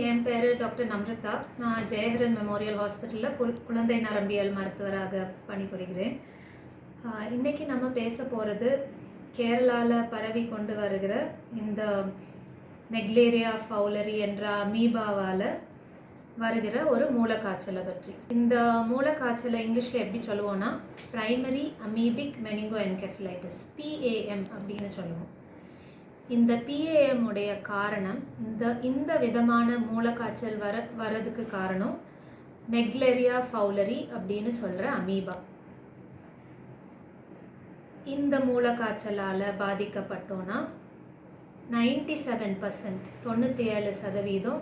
என் பேர் டாக்டர் நம்ரதா. நான் ஜெயஹரன் மெமோரியல் ஹாஸ்பிட்டலில் குழந்தை நரம்பியல் மருத்துவராக பணிபுரிகிறேன். இன்றைக்கி நம்ம பேச போகிறது கேரளாவில் பரவி கொண்டு வருகிற இந்த நெக்லேரியா ஃபவுலரி என்ற அமீபாவால் வருகிற ஒரு மூலக்காய்ச்சலை பற்றி. இந்த மூலக்காய்ச்சலை இங்கிலீஷில் எப்படி சொல்லுவோன்னா ப்ரைமரி அமீபிக் மெனிங்கோ என்கெஃபலைட்டிஸ் PAM அப்படின்னு சொல்லுவோம். இந்த PAM உடைய காரணம் இந்த விதமான மூலக்காய்ச்சல் வரதுக்கு காரணம் நெக்லேரியா ஃபவுலரி அப்படின்னு சொல்கிற அமீபா. இந்த மூலக்காய்ச்சலால் பாதிக்கப்பட்டோன்னா 97%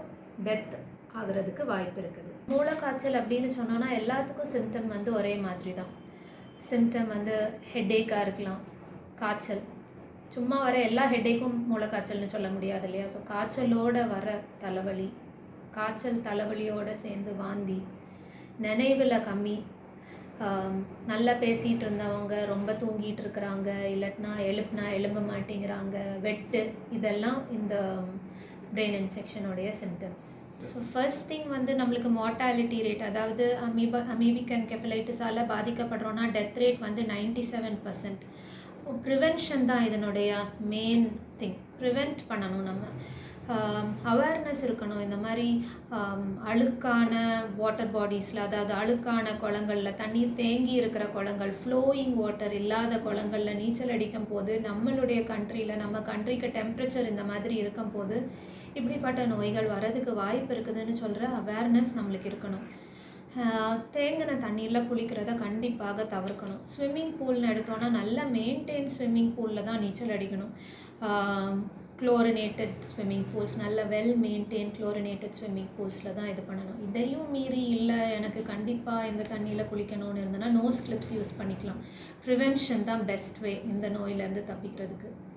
டெத் ஆகிறதுக்கு வாய்ப்பு இருக்குது. மூலக்காய்ச்சல் அப்படின்னு சொன்னோன்னா எல்லாத்துக்கும் சிம்டம் ஒரே மாதிரி தான். சிம்டம் ஹெட்டேக்காக இருக்கலாம், காய்ச்சல். சும்மா வர எல்லா ஹெட்டேக்கும் மூலக்காய்ச்சல்னு சொல்ல முடியாது இல்லையா? ஸோ காய்ச்சலோடு வர தலைவலி, காய்ச்சல் தலைவலியோடு சேர்ந்து வாந்தி, நினைவில் கம்மி, நல்லா பேசிகிட்டு இருந்தவங்க ரொம்ப தூங்கிட்டு இருக்கிறாங்க, இல்லாட்டினா எழும்ப மாட்டேங்கிறாங்க, வெட்டு, இதெல்லாம் இந்த பிரெயின் இன்ஃபெக்ஷனுடைய சிம்டம்ஸ். ஸோ ஃபர்ஸ்ட் திங் நம்மளுக்கு மார்ட்டாலிட்டி ரேட், அதாவது அமீபிக் என்கெஃபலைட்டிஸால் பாதிக்கப்படுறோன்னா டெத் ரேட் 97%. ப்ரிவென்ஷன் தான் இதனுடைய மெயின் திங். ப்ரிவெண்ட் பண்ணணும், நம்ம அவேர்னஸ் இருக்கணும். இந்த மாதிரி அழுக்கான வாட்டர் பாடிஸில், அதாவது அழுக்கான குளங்களில், தண்ணீர் தேங்கி இருக்கிற குளங்கள், ஃப்ளோயிங் வாட்டர் இல்லாத குளங்களில் நீச்சல் அடிக்கும் போது நம்மளுடைய கண்ட்ரியில், நம்ம கண்ட்ரிக்கு டெம்பரேச்சர் இந்த மாதிரி இருக்கும் போது இப்படிப்பட்ட நோய்கள் வரதுக்கு வாய்ப்பு இருக்குதுன்னு சொல்கிற அவேர்னஸ் நம்மளுக்கு இருக்கணும். தேங்கின தண்ணீரில் குளிக்கிறத கண்டிப்பாக தவிர்க்கணும். ஸ்விம்மிங் பூல்னு எடுத்தோன்னா நல்ல மெயின்டைன் ஸ்விம்மிங் பூலில் தான் நீச்சல் அடிக்கணும். குளோரினேட்டட் ஸ்விம்மிங் பூல்ஸ், நல்ல வெல் மெயின்டைன் குளோரினேட்டட் ஸ்விம்மிங் பூல்ஸில் தான் இது பண்ணணும். இதையும் மீறி இல்லை எனக்கு கண்டிப்பாக இந்த தண்ணியில் குளிக்கணும்னு இருந்ததுன்னா நோஸ் கிளிப்ஸ் யூஸ் பண்ணிக்கலாம். ப்ரிவென்ஷன் தான் பெஸ்ட் வே இந்த நோயிலேருந்து தப்பிக்கிறதுக்கு.